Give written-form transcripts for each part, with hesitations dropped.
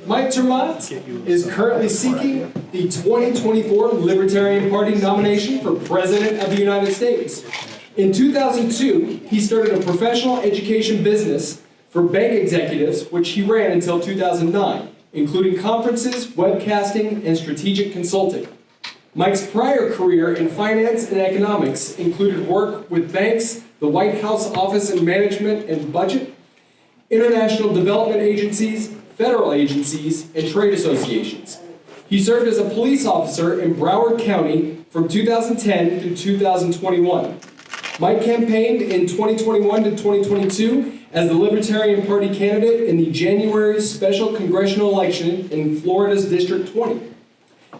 Mike Termont is currently seeking the 2024 Libertarian Party nomination for President of the United States. In 2002, he started a professional education business for bank executives, which he ran until 2009, including conferences, webcasting, and strategic consulting. Mike's prior career in finance and economics included work with banks, the White House Office of Management and Budget, international development agencies, federal agencies, and trade associations. He served as a police officer in Broward County from 2010 to 2021. Mike campaigned in 2021 to 2022 as the Libertarian Party candidate in the January special congressional election in Florida's District 20.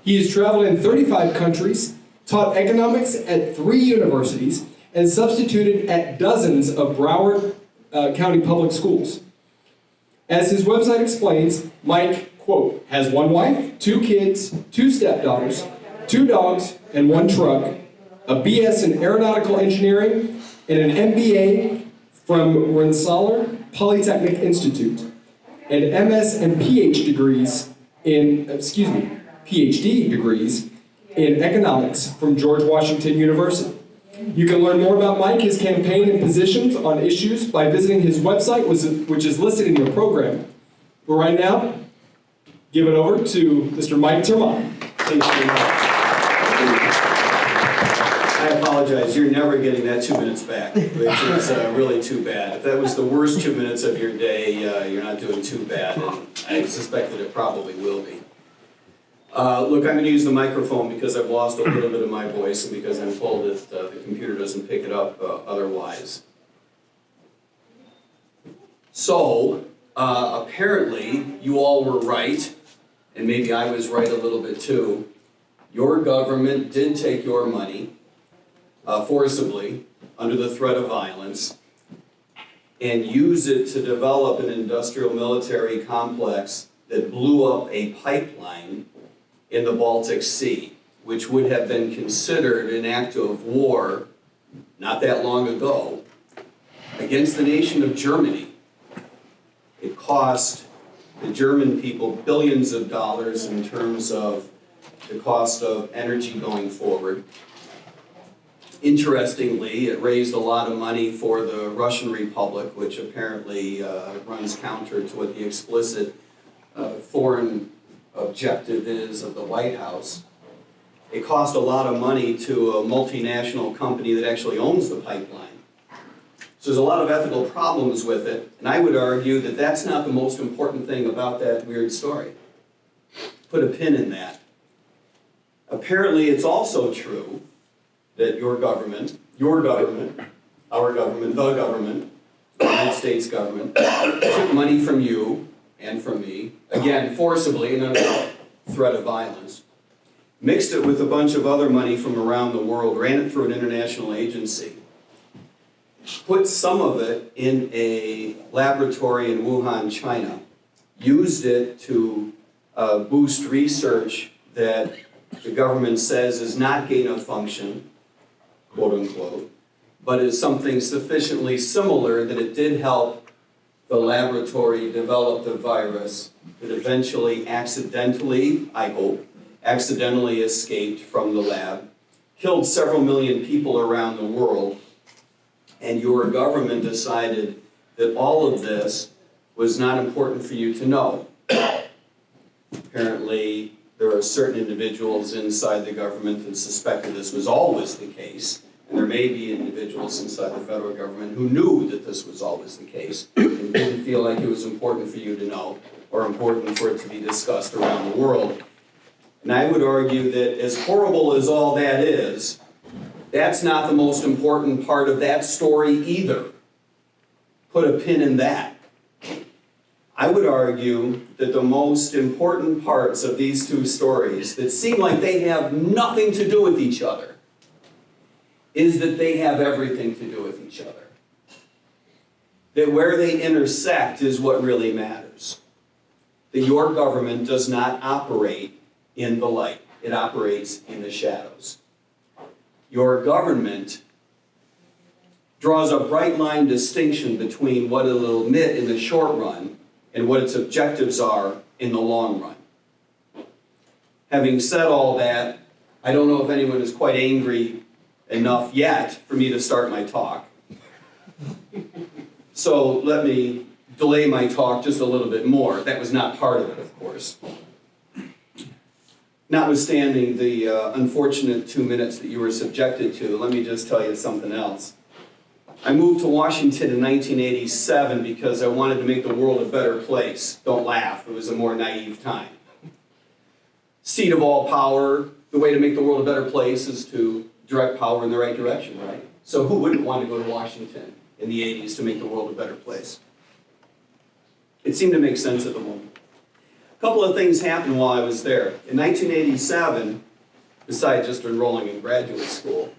He has traveled in 35 countries, taught economics at 3 universities, and substituted at dozens of Broward County public schools. As his website explains, Mike, quote, has 1 wife, 2 kids, 2 stepdaughters, 2 dogs, and 1 truck, a BS in aeronautical engineering, and an MBA from Rensselaer Polytechnic Institute, and MS and PhD degrees in economics from George Washington University. You can learn more about Mike, his campaign, and positions on issues by visiting his website, which is listed in your program. But right now, give it over to Mr. Mike Termont. Thank you. I apologize, you're never getting that 2 minutes back, which is really too bad. If that was the worst 2 minutes of your day, you're not doing too bad, and I suspect that it probably will be. Look, I'm going to use the microphone because I've lost a little bit of my voice and because I'm told that the computer doesn't pick it up otherwise. So, apparently, you all were right, and maybe I was right a little bit too. Your government did take your money forcibly under the threat of violence and use it to develop an industrial military complex that blew up a pipeline in the Baltic Sea, which would have been considered an act of war not that long ago against the nation of Germany. It cost the German people billions of dollars in terms of the cost of energy going forward. Interestingly, it raised a lot of money for the Russian Republic, which apparently runs counter to what the explicit foreign objective is of the White House. It cost a lot of money to a multinational company that actually owns the pipeline. So there's a lot of ethical problems with it, and I would argue that that's not the most important thing about that weird story. Put a pin in that. Apparently, it's also true that your government, our government, the government, the United States government, took money from you and from me, again, forcibly and under threat of violence, mixed it with a bunch of other money from around the world, ran it through an international agency, put some of it in a laboratory in Wuhan, China, used it to boost research that the government says is not gain of function, quote unquote, but is something sufficiently similar that it did help the laboratory develop the virus that eventually accidentally, I hope, accidentally escaped from the lab, killed several million people around the world, and your government decided that all of this was not important for you to know. Apparently, there are certain individuals inside the government that suspected this was always the case, and there may be individuals inside the federal government who knew that this was always the case and didn't feel like it was important for you to know or important for it to be discussed around the world. And I would argue that as horrible as all that is, that's not the most important part of that story either. Put a pin in that. I would argue that the most important parts of these two stories that seem like they have nothing to do with each other is that they have everything to do with each other. That where they intersect is what really matters. That your government does not operate in the light. It operates in the shadows. Your government draws a bright line distinction between what it will admit in the short run and what its objectives are in the long run. Having said all that, I don't know if anyone is quite angry enough yet for me to start my talk. So let me delay my talk just a little bit more. That was not part of it, of course. Notwithstanding the unfortunate 2 minutes that you were subjected to, let me just tell you something else. I moved to Washington in 1987 because I wanted to make the world a better place. Don't laugh, it was a more naive time. Seat of all power, the way to make the world a better place is to direct power in the right direction, right? So who wouldn't want to go to Washington in the 80s to make the world a better place? It seemed to make sense at the moment. A couple of things happened while I was there. In 1987, besides just enrolling in graduate school,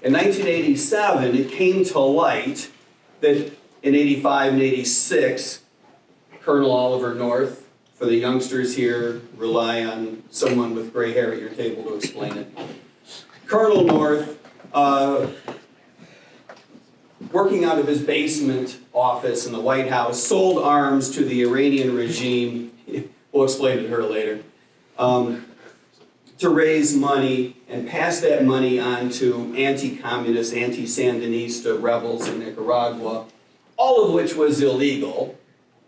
in 1987 it came to light that in 85 and 86, Colonel Oliver North, for the youngsters here, rely on someone with gray hair at your table to explain it. Colonel North, working out of his basement office in the White House, sold arms to the Iranian regime, we'll explain it to her later, to raise money and pass that money on to anti-communist, anti-Sandinista rebels in Nicaragua, all of which was illegal,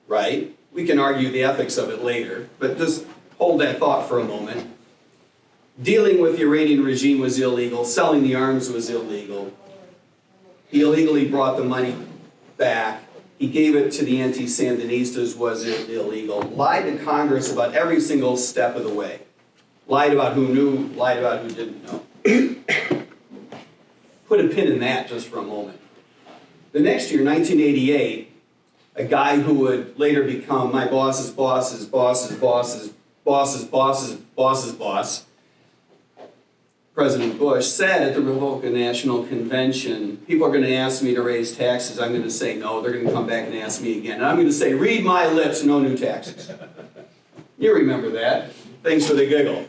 right? We can argue the ethics of it later, but just hold that thought for a moment. Dealing with the Iranian regime was illegal, selling the arms was illegal. He illegally brought the money back. He gave it to the anti-Sandinistas, was illegal. Lied to Congress about every single step of the way. Lied about who knew, lied about who didn't know. Put a pin in that just for a moment. The next year, 1988, a guy who would later become my boss's boss's boss's boss's boss's boss's boss's boss, President Bush, said at the Republican National Convention, people are going to ask me to raise taxes. I'm going to say no. They're going to come back and ask me again. And I'm going to say, read my lips, no new taxes. You remember that. Thanks for the giggle.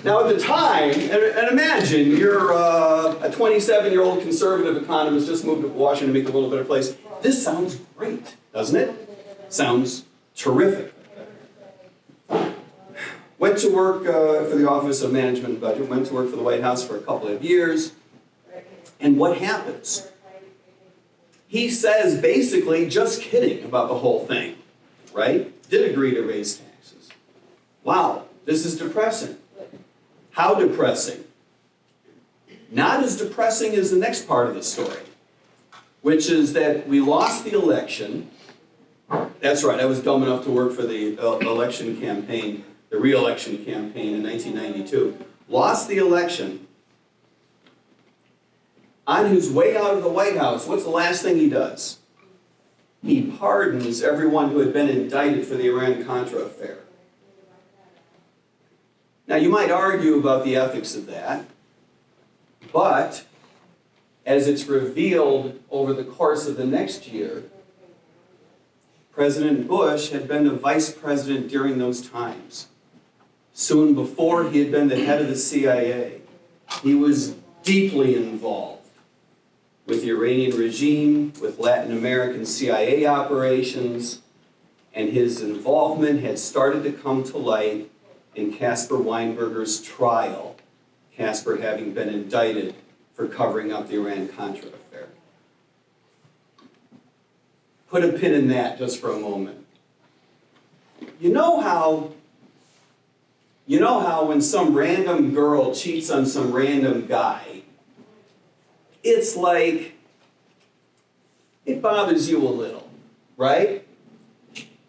Now at the time, and imagine you're a 27-year-old conservative economist just moved to Washington to make the world a better place. This sounds great, doesn't it? Sounds terrific. Went to work for the Office of Management and Budget, went to work for the White House for a couple of years. And what happens? He says basically, just kidding about the whole thing, right? Did agree to raise taxes. Wow, this is depressing. How depressing? Not as depressing as the next part of the story, which is that we lost the election. That's right, I was dumb enough to work for the election campaign, the re-election campaign in 1992. Lost the election. On his way out of the White House, what's the last thing he does? He pardons everyone who had been indicted for the Iran-Contra affair. Now, you might argue about the ethics of that, but as it's revealed over the course of the next year, President Bush had been the vice president during those times. Soon before, he had been the head of the CIA. He was deeply involved with the Iranian regime, with Latin American CIA operations, and his involvement had started to come to light in Caspar Weinberger's trial, Caspar having been indicted for covering up the Iran-Contra affair. Put a pin in that just for a moment. You know how when some random girl cheats on some random guy, it's like, it bothers you a little, right?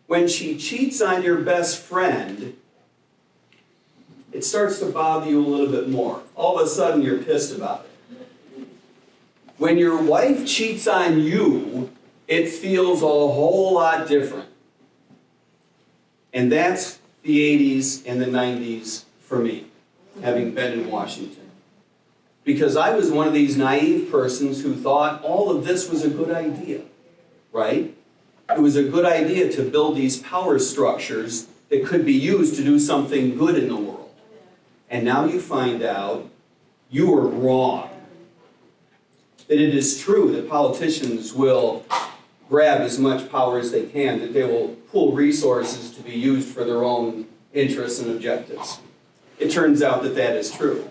When she cheats on your best friend, it starts to bother you a little bit more. All of a sudden, you're pissed about it. When your wife cheats on you, it feels a whole lot different. And that's the 80s and the 90s for me, having been in Washington. Because I was one of these naive persons who thought all of this was a good idea, right? It was a good idea to build these power structures that could be used to do something good in the world. And now you find out you were wrong. That it is true that politicians will grab as much power as they can, that they will pool resources to be used for their own interests and objectives. It turns out that that is true.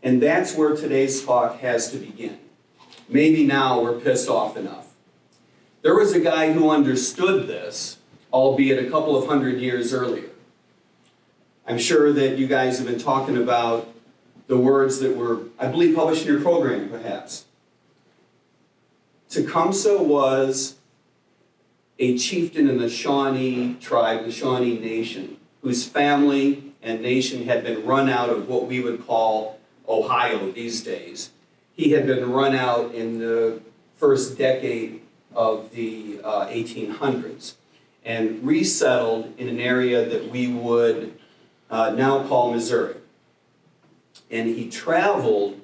And that's where today's talk has to begin. Maybe now we're pissed off enough. There was a guy who understood this, albeit a couple of hundred years earlier. I'm sure that you guys have been talking about the words that were, I believe, published in your program, perhaps. Tecumseh was a chieftain in the Shawnee tribe, the Shawnee Nation, whose family and nation had been run out of what we would call Ohio these days. He had been run out in the first decade of the 1800s and resettled in an area that we would now call Missouri. And he traveled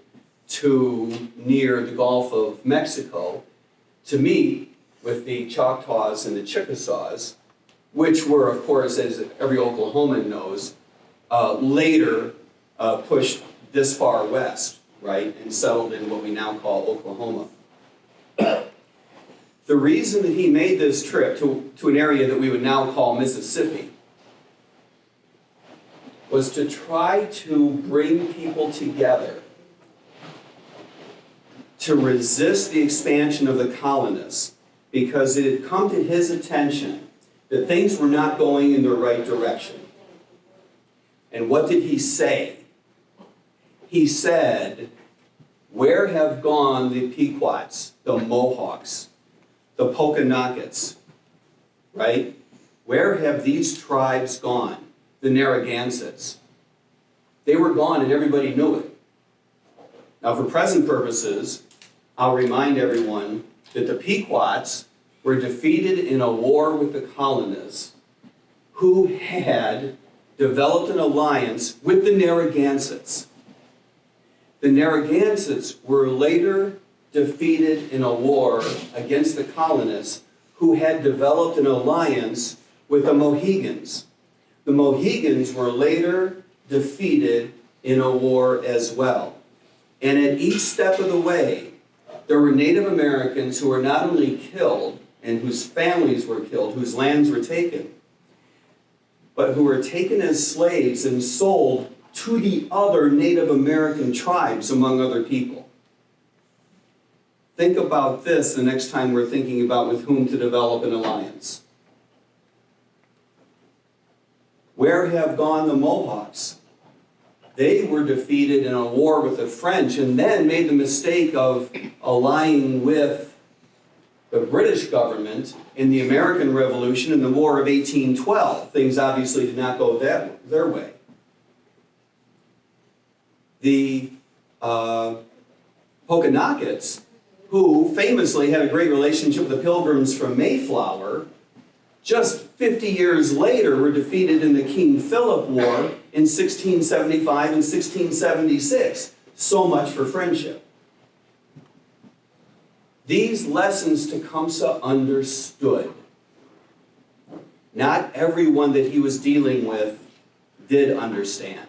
to near the Gulf of Mexico to meet with the Choctaws and the Chickasaws, which were, of course, as every Oklahoman knows, later pushed this far west, right, and settled in what we now call Oklahoma. The reason that he made this trip to an area that we would now call Mississippi was to try to bring people together to resist the expansion of the colonists, because it had come to his attention that things were not going in the right direction. And what did he say? He said, "Where have gone the Pequots, the Mohawks, the Pokanockets, right? Where have these tribes gone? The Narragansetts." They were gone and everybody knew it. Now, for present purposes, I'll remind everyone that the Pequots were defeated in a war with the colonists who had developed an alliance with the Narragansetts. The Narragansetts were later defeated in a war against the colonists who had developed an alliance with the Mohegans. The Mohegans were later defeated in a war as well. And at each step of the way, there were Native Americans who were not only killed and whose families were killed, whose lands were taken, but who were taken as slaves and sold to the other Native American tribes, among other people. Think about this the next time we're thinking about with whom to develop an alliance. Where have gone the Mohawks? They were defeated in a war with the French and then made the mistake of allying with the British government in the American Revolution in the War of 1812. Things obviously did not go their way. The Pokanockets, who famously had a great relationship with the Pilgrims from Mayflower, just 50 years later were defeated in the King Philip War in 1675 and 1676. So much for friendship. These lessons Tecumseh understood. Not everyone that he was dealing with did understand.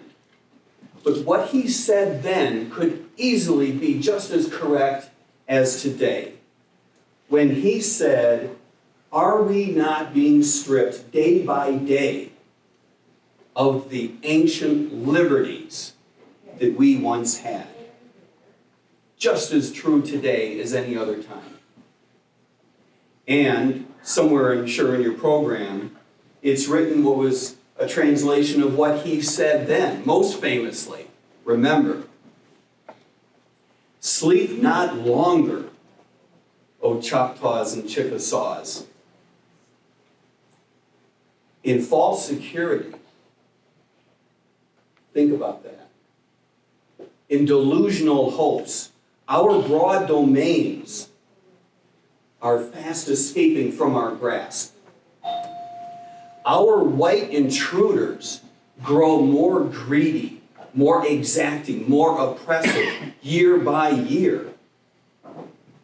But what he said then could easily be just as correct as today. When he said, "Are we not being stripped day by day of the ancient liberties that we once had?" Just as true today as any other time. And somewhere, I'm sure, in your program, it's written what was a translation of what he said then, most famously. Remember, "Sleep not longer, O Choctaws and Chickasaws, in false security." Think about that. In delusional hopes, our broad domains are fast escaping from our grasp. Our white intruders grow more greedy, more exacting, more oppressive year by year.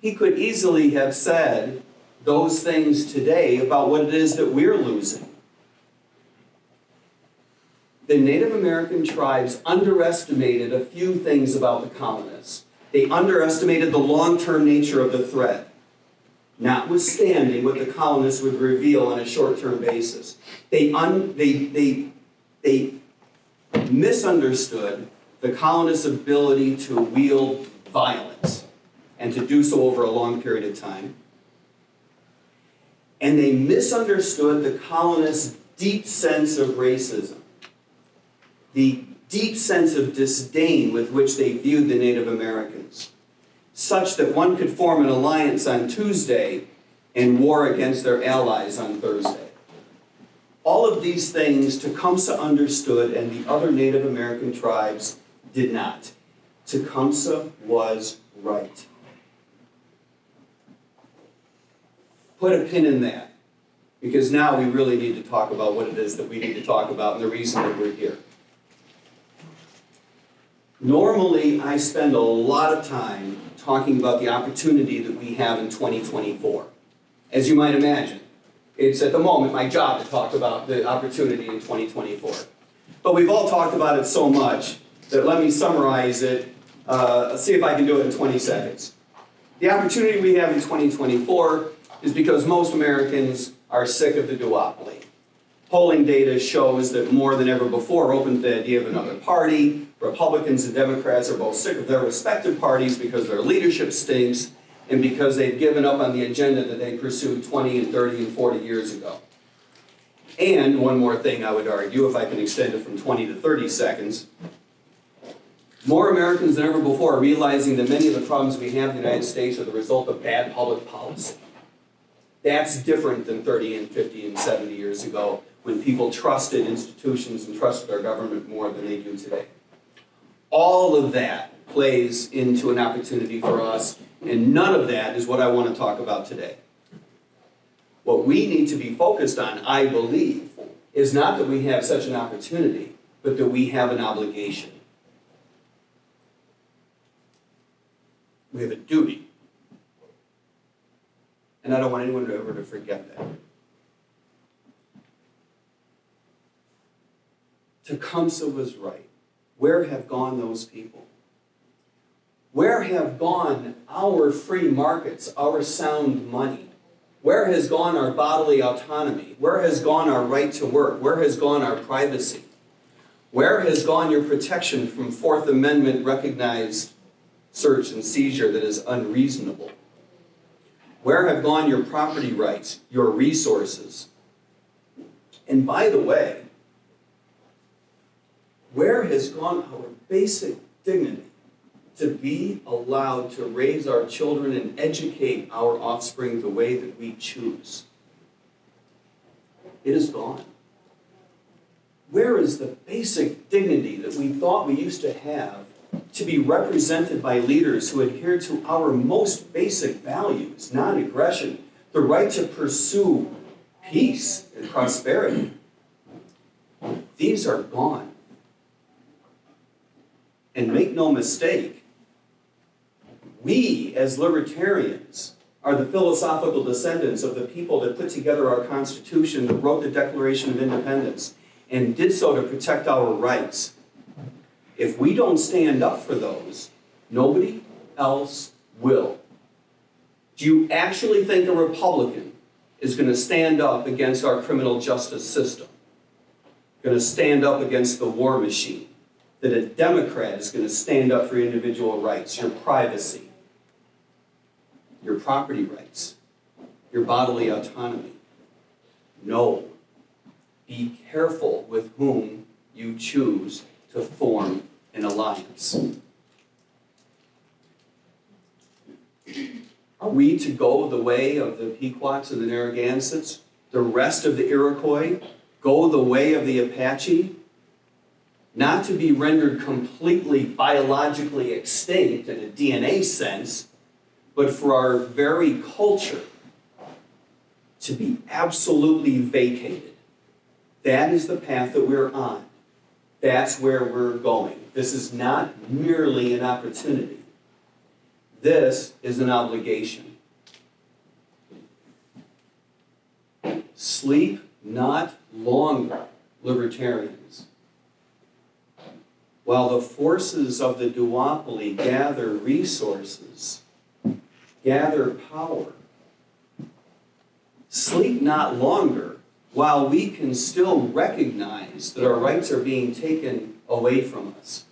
He could easily have said those things today about what it is that we're losing. The Native American tribes underestimated a few things about the colonists. They underestimated the long-term nature of the threat. notwithstanding what the colonists would reveal on a short-term basis. They misunderstood the colonists' ability to wield violence and to do so over a long period of time. And they misunderstood the colonists' deep sense of racism, the deep sense of disdain with which they viewed the Native Americans, such that one could form an alliance on Tuesday and war against their allies on Thursday. All of these things Tecumseh understood and the other Native American tribes did not. Tecumseh was right. Put a pin in that, because now we really need to talk about what it is that we need to talk about and the reason that we're here. Normally, I spend a lot of time talking about the opportunity that we have in 2024. As you might imagine, it's at the moment my job to talk about the opportunity in 2024. But we've all talked about it so much that let me summarize it, see if I can do it in 20 seconds. The opportunity we have in 2024 is because most Americans are sick of the duopoly. Polling data shows that more than ever before, open to the idea of another party. Republicans and Democrats are both sick of their respective parties because their leadership stinks and because they've given up on the agenda that they pursued 20 and 30 and 40 years ago. And one more thing I would argue, if I can extend it from 20 to 30 seconds, more Americans than ever before are realizing that many of the problems we have in the United States are the result of bad public policy. That's different than 30 and 50 and 70 years ago, when people trusted institutions and trusted our government more than they do today. All of that plays into an opportunity for us, and none of that is what I want to talk about today. What we need to be focused on, I believe, is not that we have such an opportunity, but that we have an obligation. We have a duty. And I don't want anyone ever to forget that. Tecumseh was right. Where have gone those people? Where have gone our free markets, our sound money? Where has gone our bodily autonomy? Where has gone our right to work? Where has gone our privacy? Where has gone your protection from Fourth Amendment recognized search and seizure that is unreasonable? Where have gone your property rights, your resources? And by the way, where has gone our basic dignity to be allowed to raise our children and educate our offspring the way that we choose? It is gone. Where is the basic dignity that we thought we used to have to be represented by leaders who adhere to our most basic values, non-aggression, the right to pursue peace and prosperity? These are gone. And make no mistake, we as libertarians are the philosophical descendants of the people that put together our Constitution, that wrote the Declaration of Independence, and did so to protect our rights. If we don't stand up for those, nobody else will. Do you actually think a Republican is going to stand up against our criminal justice system? Going to stand up against the war machine? That a Democrat is going to stand up for your individual rights, your privacy, your property rights, your bodily autonomy? No. Be careful with whom you choose to form an alliance. Are we to go the way of the Pequots and the Narragansetts, the rest of the Iroquois, go the way of the Apache? Not to be rendered completely biologically extinct in a DNA sense, but for our very culture to be absolutely vacated. That is the path that we're on. That's where we're going. This is not merely an opportunity. This is an obligation. Sleep not longer, libertarians. While the forces of the duopoly gather resources, gather power, sleep not longer while we can still recognize that our rights are being taken away from us.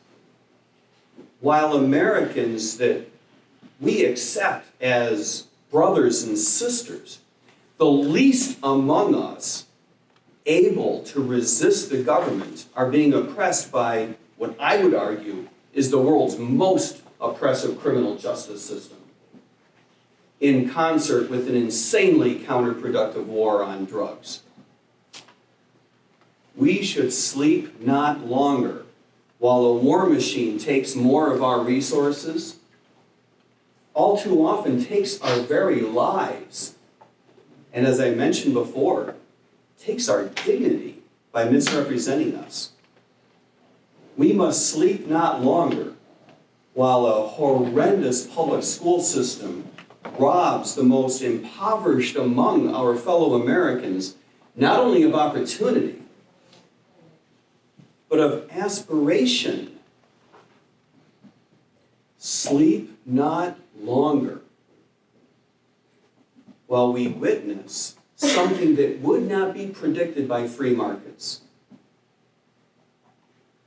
While Americans that we accept as brothers and sisters, the least among us able to resist the government are being oppressed by what I would argue is the world's most oppressive criminal justice system, in concert with an insanely counterproductive war on drugs. We should sleep not longer while a war machine takes more of our resources, all too often takes our very lives, and as I mentioned before, takes our dignity by misrepresenting us. We must sleep not longer while a horrendous public school system robs the most impoverished among our fellow Americans, not only of opportunity, but of aspiration. Sleep not longer while we witness something that would not be predicted by free markets.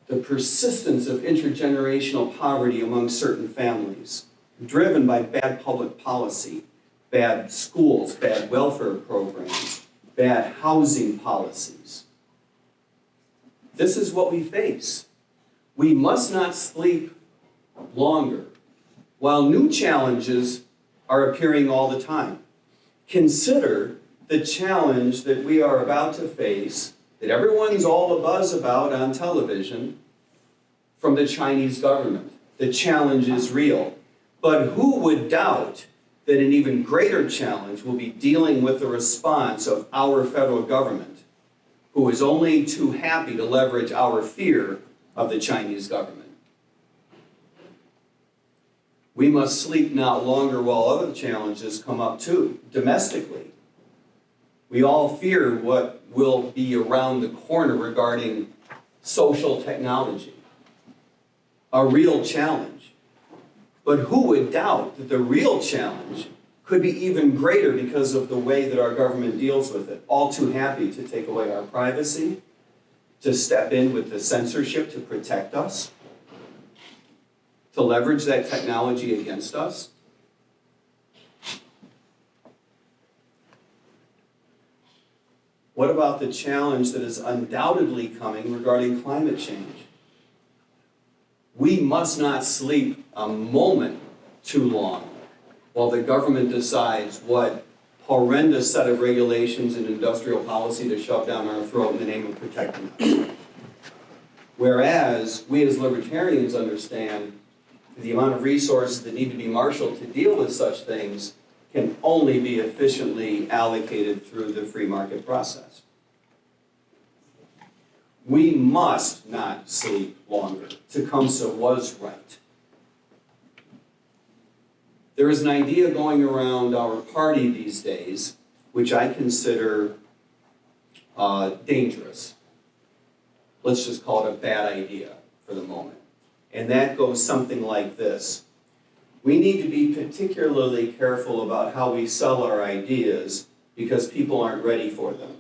The persistence of intergenerational poverty among certain families, driven by bad public policy, bad schools, bad welfare programs, bad housing policies. This is what we face. We must not sleep longer while new challenges are appearing all the time. Consider the challenge that we are about to face, that everyone's all abuzz about on television, from the Chinese government. The challenge is real. But who would doubt that an even greater challenge will be dealing with the response of our federal government, who is only too happy to leverage our fear of the Chinese government. We must sleep not longer while other challenges come up too, domestically. We all fear what will be around the corner regarding social technology, a real challenge. But who would doubt that the real challenge could be even greater because of the way that our government deals with it, all too happy to take away our privacy, to step in with the censorship to protect us, to leverage that technology against us. What about the challenge that is undoubtedly coming regarding climate change? We must not sleep a moment too long while the government decides what horrendous set of regulations and industrial policy to shove down our throat in the name of protecting us. Whereas we as libertarians understand the amount of resources that need to be marshaled to deal with such things can only be efficiently allocated through the free market process. We must not sleep longer. Tecumseh was right. There is an idea going around our party these days, which I consider dangerous. Let's just call it a bad idea for the moment. And that goes something like this. We need to be particularly careful about how we sell our ideas because people aren't ready for them.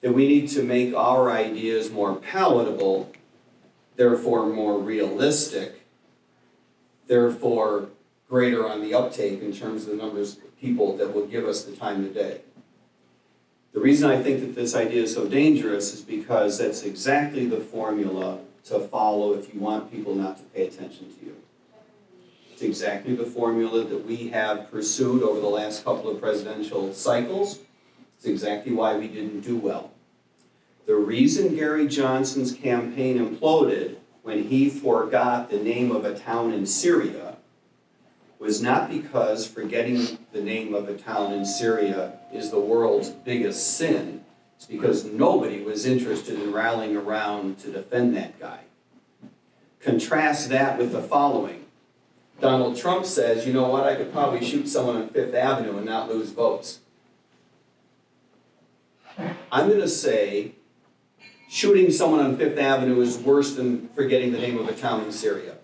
That we need to make our ideas more palatable, therefore more realistic, therefore greater on the uptake in terms of the numbers of people that will give us the time of day. The reason I think that this idea is so dangerous is because that's exactly the formula to follow if you want people not to pay attention to you. It's exactly the formula that we have pursued over the last couple of presidential cycles. It's exactly why we didn't do well. The reason Gary Johnson's campaign imploded when he forgot the name of a town in Syria was not because forgetting the name of a town in Syria is the world's biggest sin. It's because nobody was interested in rallying around to defend that guy. Contrast that with the following. Donald Trump says, you know what, I could probably shoot someone on Fifth Avenue and not lose votes. I'm going to say shooting someone on Fifth Avenue is worse than forgetting the name of a town in Syria.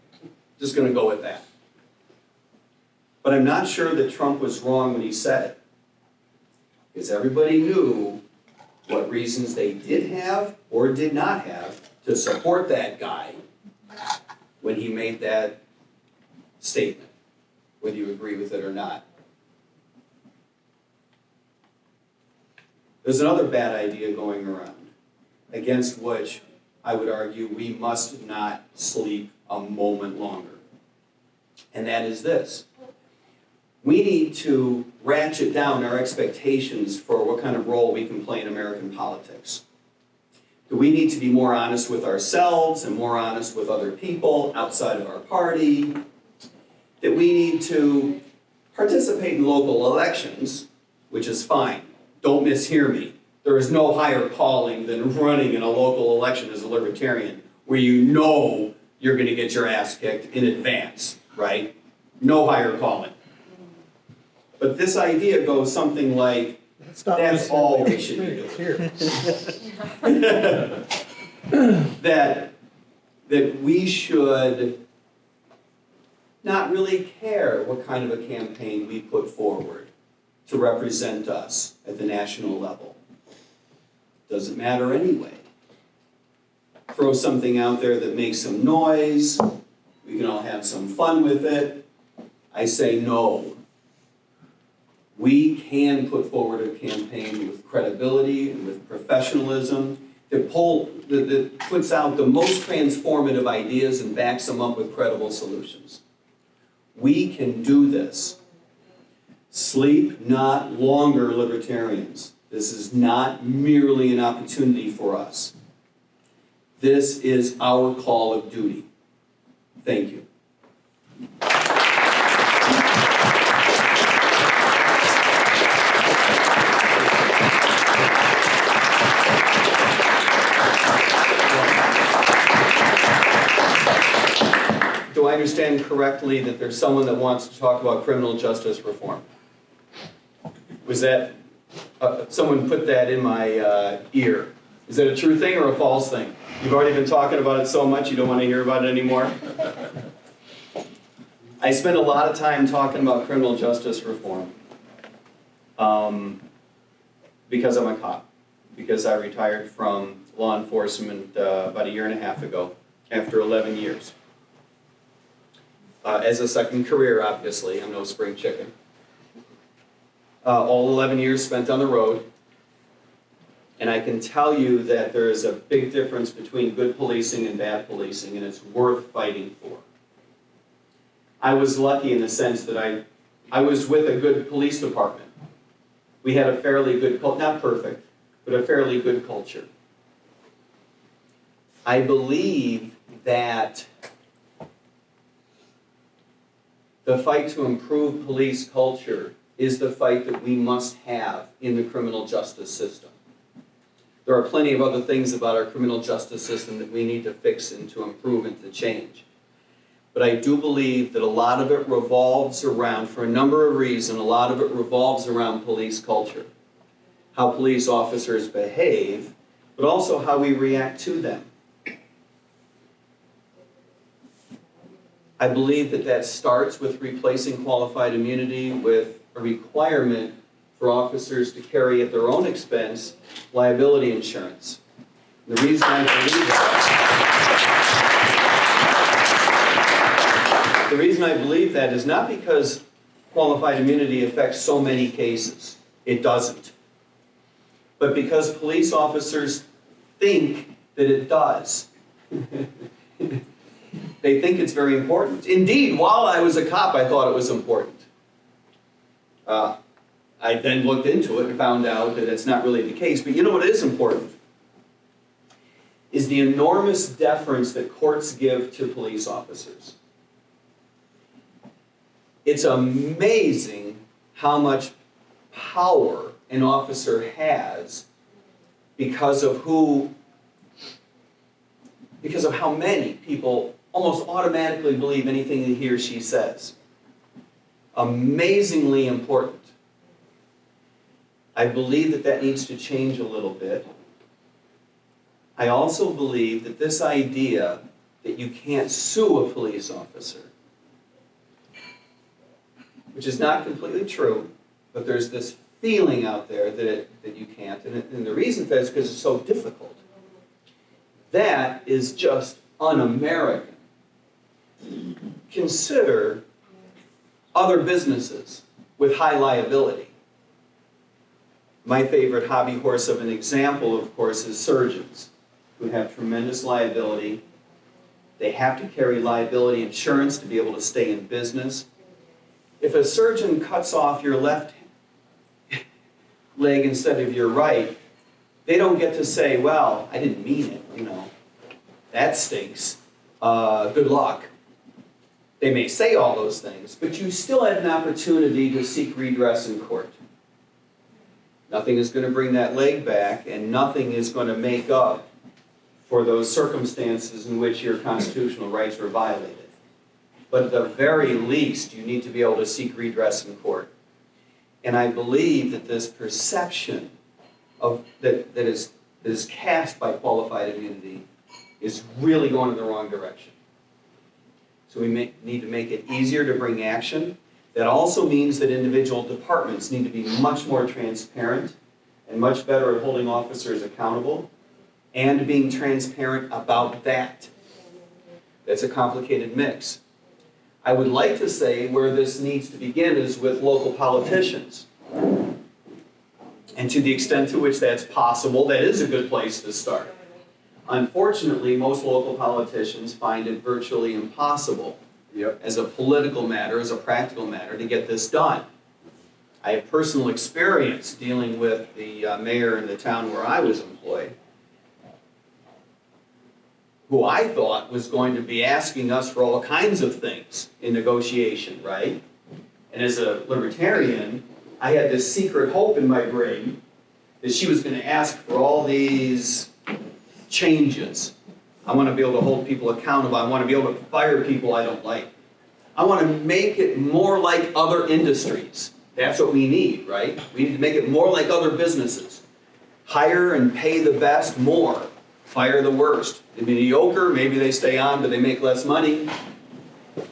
Just going to go with that. But I'm not sure that Trump was wrong when he said it. Because everybody knew what reasons they did have or did not have to support that guy when he made that statement, whether you agree with it or not. There's another bad idea going around, against which I would argue we must not sleep a moment longer. And that is this. We need to ratchet down our expectations for what kind of role we can play in American politics. Do we need to be more honest with ourselves and more honest with other people outside of our party? That we need to participate in local elections, which is fine. Don't mishear me. There is no higher calling than running in a local election as a libertarian, where you know you're going to get your ass kicked in advance, right? No higher calling. But this idea goes something like, that's all we should be doing. that we should not really care what kind of a campaign we put forward to represent us at the national level. Doesn't matter anyway. Throw something out there that makes some noise, we can all have some fun with it. I say no. We can put forward a campaign with credibility and with professionalism that puts out the most transformative ideas and backs them up with credible solutions. We can do this. Sleep not longer, libertarians. This is not merely an opportunity for us. This is our call of duty. Thank you. Do I understand correctly that there's someone that wants to talk about criminal justice reform? Was that, someone put that in my ear. Is that a true thing or a false thing? You've already been talking about it so much you don't want to hear about it anymore? I spend a lot of time talking about criminal justice reform because I'm a cop, because I retired from law enforcement about 1.5 years ago after 11 years. As a second career, obviously, I'm no spring chicken. All 11 years spent on the road. And I can tell you that there is a big difference between good policing and bad policing, and it's worth fighting for. I was lucky in the sense that I was with a good police department. We had a fairly good, not perfect, but a fairly good culture. I believe that the fight to improve police culture is the fight that we must have in the criminal justice system. There are plenty of other things about our criminal justice system that we need to fix and to improve and to change. But I do believe that a lot of it revolves around, for a number of reasons, a lot of it revolves around police culture. How police officers behave, but also how we react to them. I believe that that starts with replacing qualified immunity with a requirement for officers to carry at their own expense liability insurance. The reason I believe that is not because qualified immunity affects so many cases. It doesn't. But because police officers think that it does. They think it's very important. Indeed, while I was a cop, I thought it was important. I then looked into it and found out that it's not really the case. But you know what is important? Is the enormous deference that courts give to police officers. It's amazing how much power an officer has because of how many people almost automatically believe anything that he or she says. Amazingly important. I believe that that needs to change a little bit. I also believe that this idea that you can't sue a police officer, which is not completely true, but there's this feeling out there that you can't, and the reason for that is because it's so difficult. That is just un-American. Consider other businesses with high liability. My favorite hobby horse of an example, of course, is surgeons who have tremendous liability. They have to carry liability insurance to be able to stay in business. If a surgeon cuts off your left leg instead of your right, they don't get to say, well, I didn't mean it, you know, that stinks, good luck. They may say all those things, but you still have an opportunity to seek redress in court. Nothing is going to bring that leg back, and nothing is going to make up for those circumstances in which your constitutional rights were violated. But at the very least, you need to be able to seek redress in court. And I believe that this perception of that is cast by qualified immunity is really going in the wrong direction. So we need to make it easier to bring action. That also means that individual departments need to be much more transparent and much better at holding officers accountable and being transparent about that. That's a complicated mix. I would like to say where this needs to begin is with local politicians. And to the extent to which that's possible, that is a good place to start. Unfortunately, most local politicians find it virtually impossible as a political matter, as a practical matter, to get this done. I have personal experience dealing with the mayor in the town where I was employed, who I thought was going to be asking us for all kinds of things in negotiation, right? And as a libertarian, I had this secret hope in my brain that she was going to ask for all these changes. I want to be able to hold people accountable. I want to be able to fire people I don't like. I want to make it more like other industries. That's what we need, right? We need to make it more like other businesses. Hire and pay the best more. Fire the worst. The mediocre, maybe they stay on, but they make less money.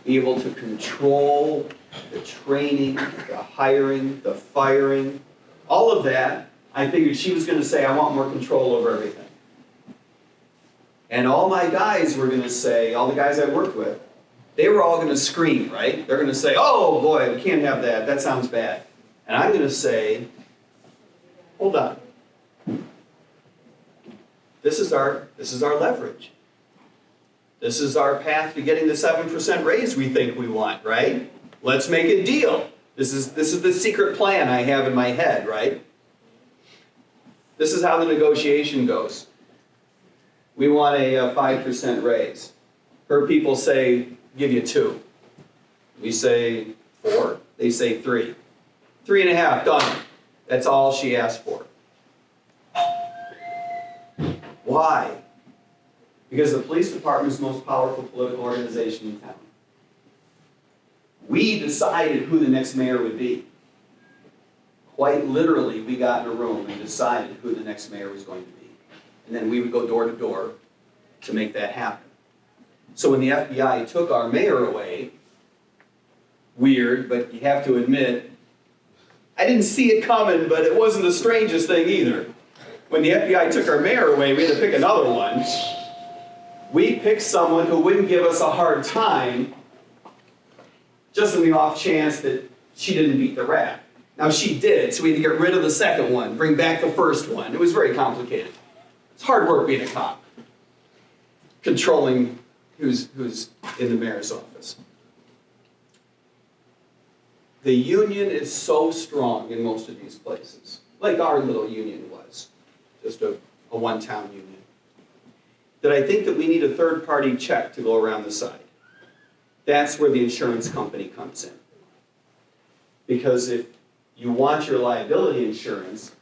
Be able to control the training, the hiring, the firing, all of that. I figured she was going to say, I want more control over everything. And all my guys were going to say, all the guys I worked with, they were all going to scream, right? They're going to say, oh boy, we can't have that. That sounds bad. And I'm going to say, hold on. This is our leverage. This is our path to getting the 7% raise we think we want, right? Let's make a deal. This is the secret plan I have in my head, right? This is how the negotiation goes. We want a 5% raise. Her people say, give you 2. We say 4. They say 3. 3.5, done. That's all she asked for. Why? Because the police department is the most powerful political organization in town. We decided who the next mayor would be. Quite literally, we got in a room and decided who the next mayor was going to be. And then we would go door to door to make that happen. So when the FBI took our mayor away, weird, but you have to admit, I didn't see it coming, but it wasn't the strangest thing either. When the FBI took our mayor away, we had to pick another one. We picked someone who wouldn't give us a hard time, just in the off chance that she didn't beat the rap. Now she did, so we had to get rid of the second one, bring back the first one. It was very complicated. It's hard work being a cop, controlling who's in the mayor's office. The union is so strong in most of these places, like our little union was, just a one-town union, that I think that we need a third-party check to go around the side. That's where the insurance company comes in. Because if you want your liability insurance,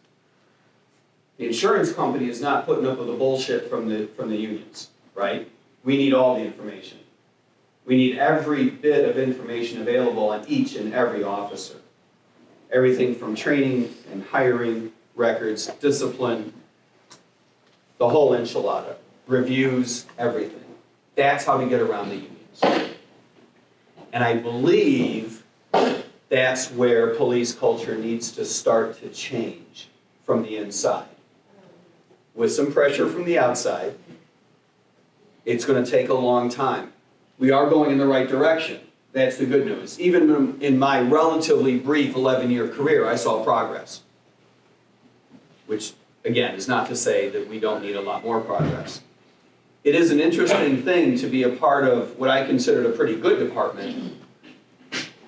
the insurance company is not putting up with the bullshit from the unions, right? We need all the information. We need every bit of information available on each and every officer. Everything from training and hiring, records, discipline, the whole enchilada, reviews, everything. That's how to get around the unions. And I believe that's where police culture needs to start to change from the inside. With some pressure from the outside, it's going to take a long time. We are going in the right direction. That's the good news. Even in my relatively brief 11-year career, I saw progress. Which, again, is not to say that we don't need a lot more progress. It is an interesting thing to be a part of what I considered a pretty good department,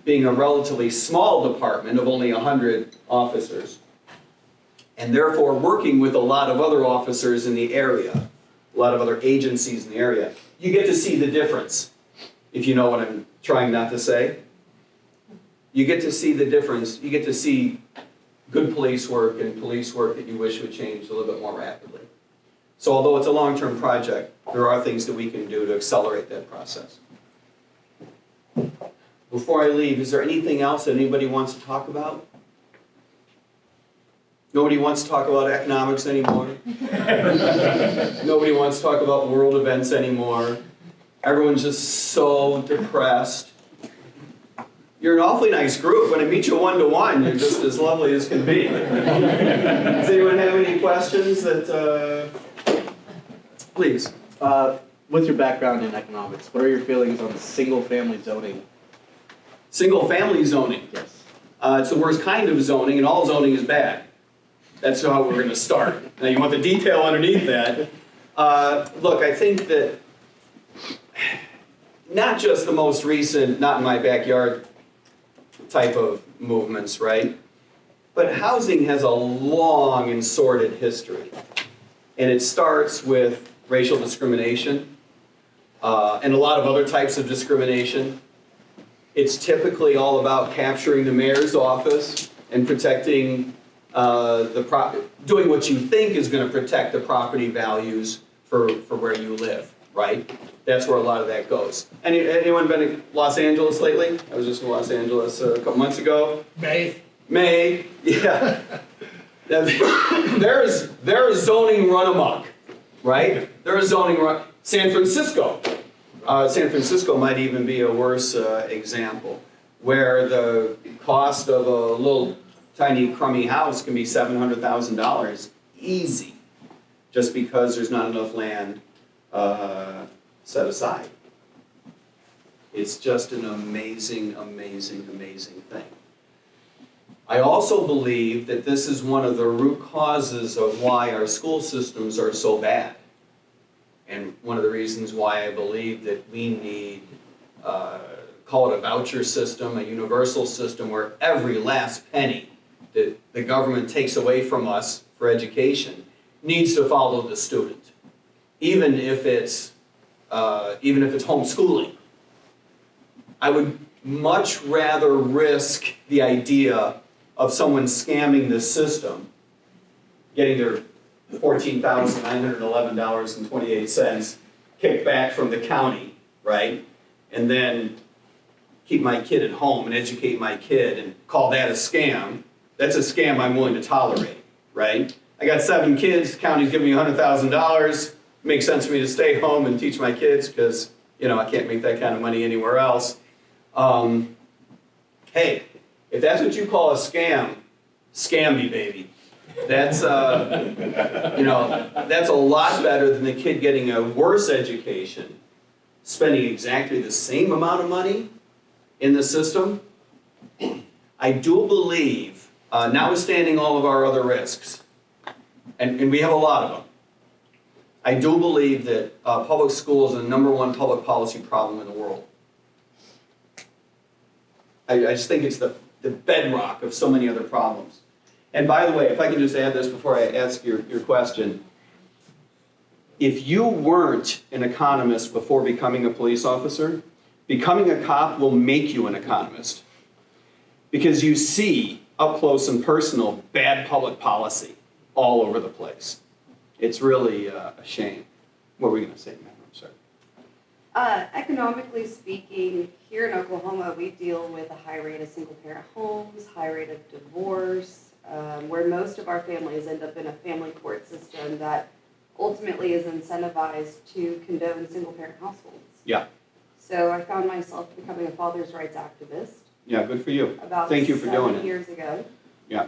being a relatively small department of only 100 officers, and therefore working with a lot of other officers in the area, a lot of other agencies in the area. You get to see the difference, if you know what I'm trying not to say. You get to see the difference. You get to see good police work and police work that you wish would change a little bit more rapidly. So although it's a long-term project, there are things that we can do to accelerate that process. Before I leave, is there anything else that anybody wants to talk about? Nobody wants to talk about economics anymore. Nobody wants to talk about world events anymore. Everyone's just so depressed. You're an awfully nice group. When I meet you one-to-one, you're just as lovely as can be. Does anyone have any questions that, please? With your background in economics, what are your feelings on single-family zoning? Single-family zoning. Yes. It's the worst kind of zoning, and all zoning is bad. That's how we're going to start. Now, you want the detail underneath that. Look, I think that not just the most recent, not in my backyard type of movements, right? But housing has a long and sordid history. And it starts with racial discrimination and a lot of other types of discrimination. It's typically all about capturing the mayor's office and protecting doing what you think is going to protect the property values for where you live, right? That's where a lot of that goes. Anyone been to Los Angeles lately? I was just in Los Angeles a couple months ago. May, yeah. There is zoning run amok, right? There is zoning run. San Francisco. San Francisco might even be a worse example, where the cost of a little tiny crummy house can be $700,000 easy, just because there's not enough land set aside. It's just an amazing, amazing, amazing thing. I also believe that this is one of the root causes of why our school systems are so bad. And one of the reasons why I believe that we need, call it a voucher system, a universal system, where every last penny that the government takes away from us for education needs to follow the student, even if it's homeschooling. I would much rather risk the idea of someone scamming the system, getting their $14,911.28 kicked back from the county, right? And then keep my kid at home and educate my kid and call that a scam. That's a scam I'm willing to tolerate, right? I got 7 kids, the county's giving me $100,000. Makes sense for me to stay home and teach my kids because, I can't make that kind of money anywhere else. Hey, if that's what you call a scam, scam me, baby. That's, that's a lot better than the kid getting a worse education, spending exactly the same amount of money in the system. I do believe, notwithstanding all of our other risks, and we have a lot of them, I do believe that public schools are the #1 public policy problem in the world. I just think it's the bedrock of so many other problems. And by the way, if I can just add this before I ask your question. If you weren't an economist before becoming a police officer, becoming a cop will make you an economist. Because you see, up close and personal, bad public policy all over the place. It's really a shame. What were we going to say, ma'am? I'm sorry. Economically speaking, here in Oklahoma, we deal with a high rate of single-parent homes, high rate of divorce, where most of our families end up in a family court system that ultimately is incentivized to condone single-parent households. Yeah. So I found myself becoming a father's rights activist Yeah, good for you. about Thank you for doing 7 it. years ago. Yeah.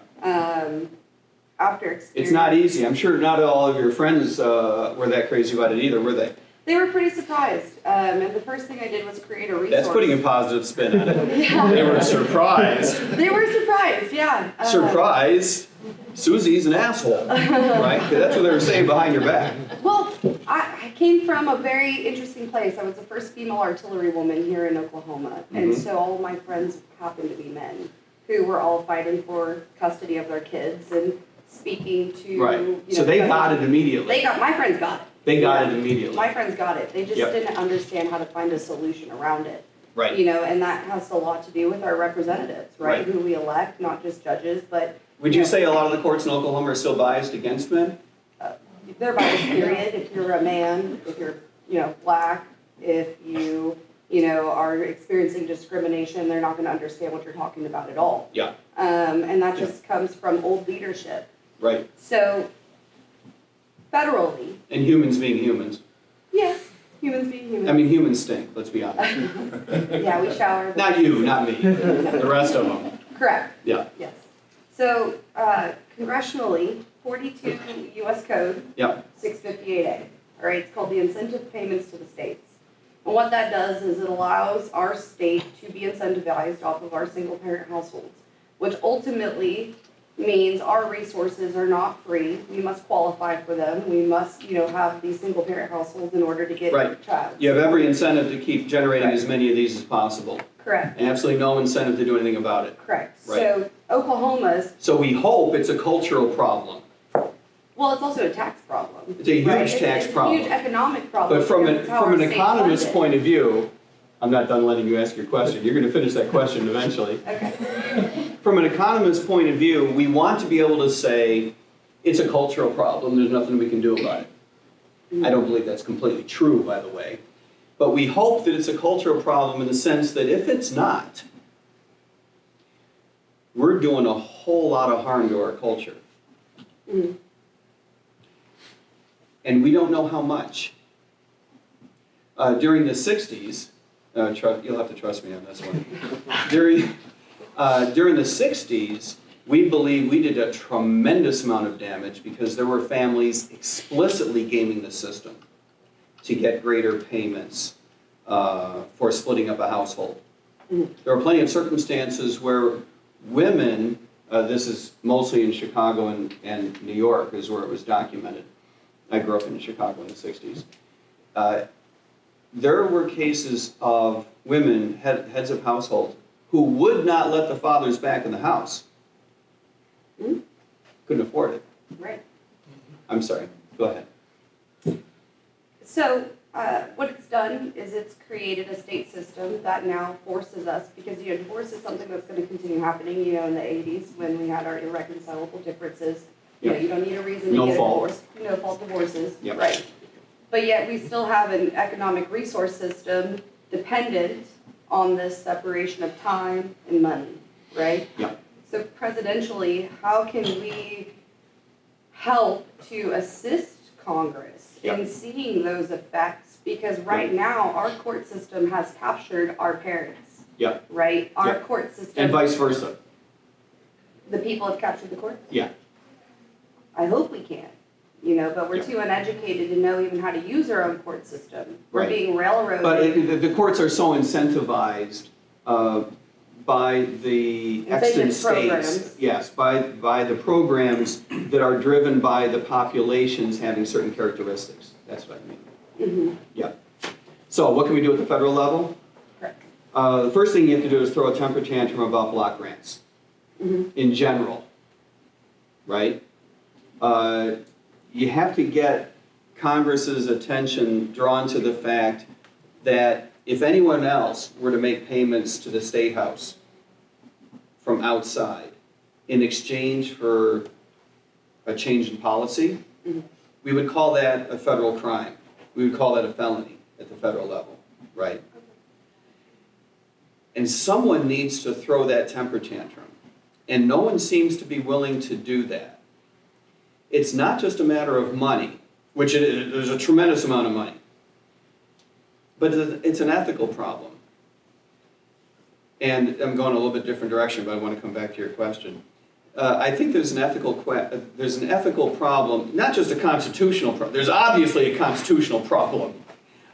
After experience. It's not easy. I'm sure not all of your friends were that crazy about it either, were they? They were pretty surprised. And the first thing I did was create a resource. That's putting a positive spin on it. Yeah. They were surprised. They were surprised, yeah. Surprise! Susie's an asshole, right? 'Cause that's what they were saying behind your back. Well, I came from a very interesting place. I was the first female artillery woman here in Oklahoma. And Mhm. so all my friends happened to be men who were all fighting for custody of their kids and speaking to, Right. you So know, they got it immediately. my friends got it. They got Yeah. it immediately. My friends got it. They just Yep. didn't understand how to find a solution around it. Right. You know, and that has a lot to do with our representatives, right? Right. Who we elect, not just judges, but Would you say a lot of the courts in Oklahoma are still biased against men? they're biased, period. If you're a man, if you're, you know, black, if you know, are experiencing discrimination, they're not gonna understand what you're talking about at all. Yeah. And that just comes from old leadership. Right. So, federally, And humans being humans. yes, humans being humans. I mean, humans stink, let's be honest. Yeah, we shower. Not you, not me. The rest of them. Correct. Yeah. Yes. So, congressionally, 42 US Code, Yeah. 658A. All right, it's called the incentive payments to the states. And what that does is it allows our state to be incentivized off of our single parent households, which ultimately means our resources are not free. We must qualify for them. We must, you know, have these single parent households in order to get a Right. child. You have every incentive to keep generating as many of these as possible. Correct, And absolutely no incentive to do anything about it. correct. Right. So Oklahoma's, So we hope it's a cultural problem. well, it's also a tax problem. It's a huge right? tax It's problem. a huge economic problem. But from because an, it's how from our an state's economist's funded. point of view, I'm not done letting you ask your question. You're going to finish that question eventually. Okay, From an economist's point of view, we want to be able to say, it's a cultural problem, there's nothing we can do about it. I don't believe that's completely true, by the way. But we hope that it's a cultural problem in the sense that if it's not, we're doing a whole lot of harm to our culture. Mhm. And we don't know how much. During the 60s, you'll have to trust me on this one. During the 60s, we believe we did a tremendous amount of damage because there were families explicitly gaming the system to get greater payments for splitting up a household. Mhm. There were plenty of circumstances where women, this is mostly in Chicago and New York is where it was documented. I grew up in Chicago in the 60s. There were cases of women, heads of household, who would not let the fathers back in the house. Mhm. Couldn't afford it. right. I'm sorry, go ahead. So, what it's done is it's created a state system that now forces us, because, you know, divorce is something that's gonna continue happening, you know, in the 80s when we had our irreconcilable differences. You know, Yep. you don't need a reason to No get a fault. divorce, no fault divorces, Yep. right? But yet we still have an economic resource system dependent on this separation of time and money, right? Yep. So presidentially, how can we help to assist Congress in Yep. seeing those effects? Because right now, our court system has captured our parents, Yep. right? Our Yep. court And system, vice versa. the people have captured the court? Yeah. I hope we can, you know, but we're Yep. too uneducated to know even how to use our own court system. We're Right. being railroaded. But the courts are so incentivized by the extant Incentive states. programs. Yes, by the programs that are driven by the populations having certain characteristics. That's what I mean. Mhm, Yeah. So what can we do at the federal level? correct. The first thing you have to do is throw a temper tantrum about block grants Mhm. in general, right? You have to get Congress's attention drawn to the fact that if anyone else were to make payments to the State House from outside in exchange for a change in policy, Mhm. we would call that a federal crime. We would call that a felony at the federal level, right? And someone needs to throw that temper tantrum. And no one seems to be willing to do that. It's not just a matter of money, which it is, there's a tremendous amount of money. But it's an ethical problem. And I'm going a little bit different direction, but I want to come back to your question. I think there's an ethical problem, not just a constitutional problem. There's obviously a constitutional problem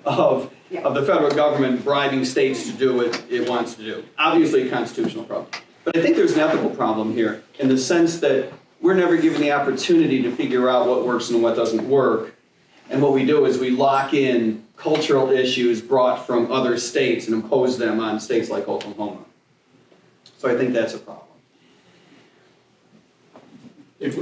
of the federal government bribing states to do what it wants to do. Obviously a constitutional problem. But I think there's an ethical problem here in the sense that we're never given the opportunity to figure out what works and what doesn't work. And what we do is we lock in cultural issues brought from other states and impose them on states like Oklahoma. So I think that's a problem. If